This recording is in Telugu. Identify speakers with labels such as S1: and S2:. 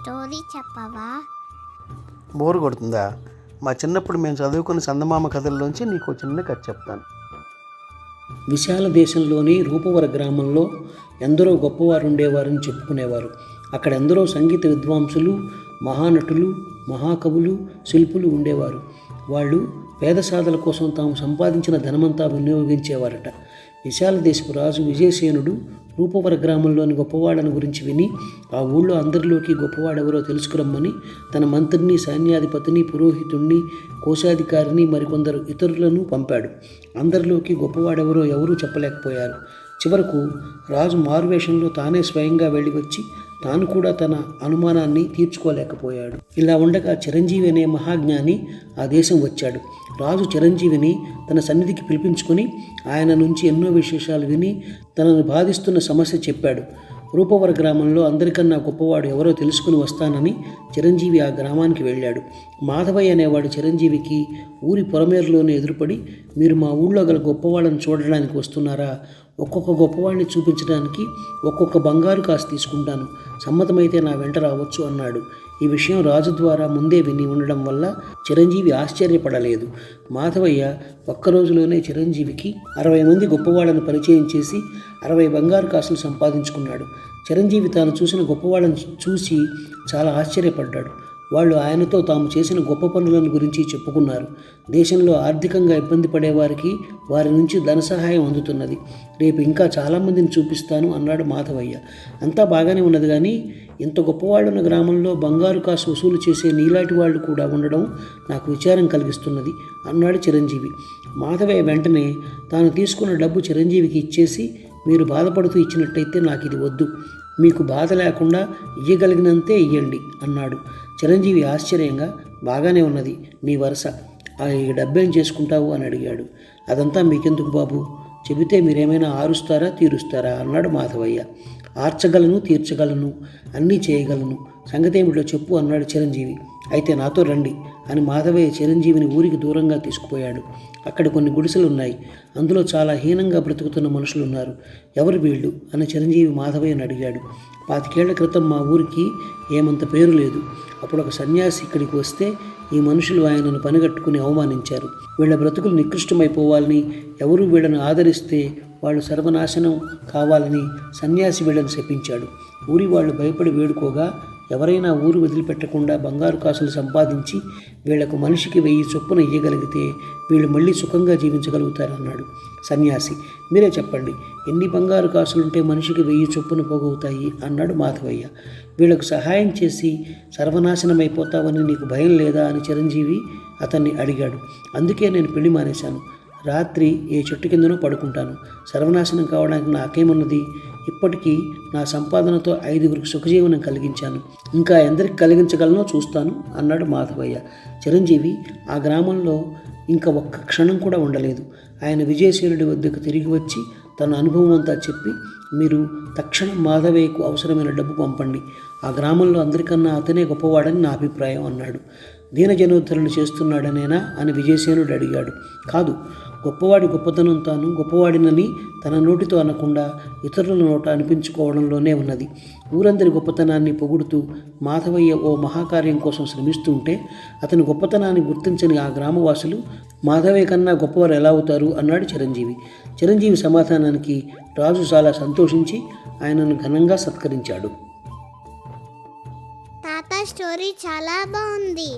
S1: స్టోరీ చెప్పవా?
S2: బోరు కొడుతుందా? మా చిన్నప్పుడు మేము చదువుకున్న చందమామ కథల్లోంచి నీకు చిన్న కథ చెప్తాను.
S3: విశాల దేశంలోని రూపవర గ్రామంలో ఎందరో గొప్పవారు ఉండేవారని చెప్పుకునేవారు. అక్కడ ఎందరో సంగీత విద్వాంసులు, మహానటులు, మహాకవులు, శిల్పులు ఉండేవారు. వాళ్ళు పేద సాధల కోసం తాము సంపాదించిన ధనమంతా వినియోగించేవారట. విశాల దేశపు రాజు విజయసేనుడు రూపవర గ్రామంలోని గొప్పవాళ్ళని గురించి విని ఆ ఊళ్ళో అందరిలోకి గొప్పవాడెవరో తెలుసుకురమ్మని తన మంత్రిని, సైన్యాధిపతిని, పురోహితుణ్ణి, కోశాధికారిని, మరికొందరు ఇతరులను పంపాడు. అందరిలోకి గొప్పవాడెవరో ఎవరూ చెప్పలేకపోయారు. చివరకు రాజు మారువేషంలో తానే స్వయంగా వెళ్ళి వచ్చి తాను కూడా తన అనుమానాన్ని తీర్చుకోలేకపోయాడు. ఇలా ఉండగా చిరంజీవి అనే మహాజ్ఞాని ఆ దేశం వచ్చాడు. రాజు చిరంజీవిని తన సన్నిధికి పిలిపించుకొని ఆయన నుంచి ఎన్నో విశేషాలు విని తనను బాధిస్తున్న సమస్య చెప్పాడు. రూపవర గ్రామంలో అందరికన్నా గొప్పవాడు ఎవరో తెలుసుకుని వస్తానని చిరంజీవి ఆ గ్రామానికి వెళ్ళాడు. మాధవయ్య అనేవాడు చిరంజీవికి ఊరి పొరమేరులోనే ఎదురుపడి, మీరు మా ఊళ్ళో గల గొప్పవాళ్ళని చూడడానికి వస్తున్నారా? ఒక్కొక్క గొప్పవాడిని చూపించడానికి ఒక్కొక్క బంగారు కాసు తీసుకుంటాను, సమ్మతమైతే నా వెంట రావచ్చు అన్నాడు. ఈ విషయం రాజు ద్వారా ముందే విని ఉండడం వల్ల చిరంజీవి ఆశ్చర్యపడలేదు. మాధవయ్య ఒక్కరోజులోనే చిరంజీవికి 60 మంది గొప్పవాళ్ళను పరిచయం చేసి 60 బంగారు కాసులు సంపాదించుకున్నాడు. చిరంజీవి తాను చూసిన గొప్పవాళ్ళని చూసి చాలా ఆశ్చర్యపడ్డాడు. వాళ్ళు ఆయనతో తాము చేసిన గొప్ప పనులను గురించి చెప్పుకున్నారు. దేశంలో ఆర్థికంగా ఇబ్బంది పడేవారికి వారి నుంచి ధన సహాయం అందుతున్నది. రేపు ఇంకా చాలామందిని చూపిస్తాను అన్నాడు మాధవయ్య. అంతా బాగానే ఉన్నది, కానీ ఇంత గొప్పవాళ్ళున్న గ్రామంలో బంగారు కాసు వసూలు చేసే నీలాంటి వాళ్ళు కూడా ఉండడం నాకు విచారం కలిగిస్తున్నది అన్నాడు చిరంజీవి. మాధవయ్య వెంటనే తాను తీసుకున్న డబ్బు చిరంజీవికి ఇచ్చేసి, మీరు బాధపడుతూ ఇచ్చినట్టయితే నాకు ఇది వద్దు, మీకు బాధ లేకుండా ఇయ్యగలిగినంతే ఇయ్యండి అన్నాడు. చిరంజీవి ఆశ్చర్యంగా, బాగానే ఉన్నది నీ వరుస, ఈ డబ్బేం చేసుకుంటావు అని అడిగాడు. అదంతా మీకెందుకు బాబు, చెబితే మీరేమైనా ఆరుస్తారా తీరుస్తారా అన్నాడు మాధవయ్య. ఆర్చగలను, తీర్చగలను, అన్నీ చేయగలను, సంగతి ఏమిటో చెప్పు అన్నాడు చిరంజీవి. అయితే నాతో రండి అని మాధవయ్య చిరంజీవిని ఊరికి దూరంగా తీసుకుపోయాడు. అక్కడ కొన్ని గుడిసెలు ఉన్నాయి. అందులో చాలా హీనంగా బ్రతుకుతున్న మనుషులు ఉన్నారు. ఎవరు వీళ్ళు అని చిరంజీవి మాధవయ్యని అడిగాడు. 25 ఏళ్ల క్రితం మా ఊరికి ఏమంత పేరు లేదు. అప్పుడు ఒక సన్యాసి ఇక్కడికి వస్తే ఈ మనుషులు ఆయనను పనిగట్టుకుని అవమానించారు. వీళ్ళ బ్రతుకులు నికృష్టమైపోవాలని, ఎవరు వీళ్ళను ఆదరిస్తే వాళ్ళు సర్వనాశనం కావాలని సన్యాసి వీళ్ళని శపించాడు. ఊరి వాళ్ళు భయపడి వేడుకోగా ఎవరైనా ఊరు వదిలిపెట్టకుండా బంగారు కాసులు సంపాదించి వీళ్లకు మనిషికి 1000 చొప్పున ఇయ్యగలిగితే వీళ్ళు మళ్ళీ సుఖంగా జీవించగలుగుతారన్నాడు సన్యాసి. మీరే చెప్పండి, ఎన్ని బంగారు కాసులుంటే మనిషికి 1000 చొప్పున పోగవుతాయి అన్నాడు మాధవయ్య. వీళ్లకు సహాయం చేసి సర్వనాశనమైపోతావని నీకు భయం లేదా అని చిరంజీవి అతన్ని అడిగాడు. అందుకే నేను పెళ్లి మానేశాను. రాత్రి ఏ చెట్టు కిందనో పడుకుంటాను. సర్వనాశనం కావడానికి నాకేమున్నది? ఇప్పటికీ నా సంపాదనతో 5గురికి సుఖజీవనం కలిగించాను. ఇంకా ఎందరికి కలిగించగలనో చూస్తాను అన్నాడు మాధవయ్య. చిరంజీవి ఆ గ్రామంలో ఇంకా ఒక్క క్షణం కూడా ఉండలేదు. ఆయన విజయసేనుడి వద్దకు తిరిగి వచ్చి తన అనుభవం అంతా చెప్పి, మీరు తక్షణం మాధవయ్యకు అవసరమైన డబ్బు పంపండి, ఆ గ్రామంలో అందరికన్నా అతనే గొప్పవాడని నా అభిప్రాయం అన్నాడు. దీనజనోద్ధరణ చేస్తున్నాడనేనా అని విజయసేనుడు అడిగాడు. కాదు, గొప్పవాడి గొప్పతనం తాను గొప్పవాడినని తన నోటితో అనకుండా ఇతరుల నోట అనిపించుకోవడంలోనే ఉన్నది. ఊరందరి గొప్పతనాన్ని పొగుడుతూ మాధవయ్య ఓ మహాకార్యం కోసం శ్రమిస్తుంటే అతని గొప్పతనాన్ని గుర్తించని ఆ గ్రామవాసులు మాధవయ్య కన్నా గొప్పవారు ఎలా అవుతారు అన్నాడు చిరంజీవి. చిరంజీవి సమాధానానికి రాజు చాలా సంతోషించి ఆయనను ఘనంగా సత్కరించాడు.
S1: తాత, స్టోరీ చాలా బాగుంది.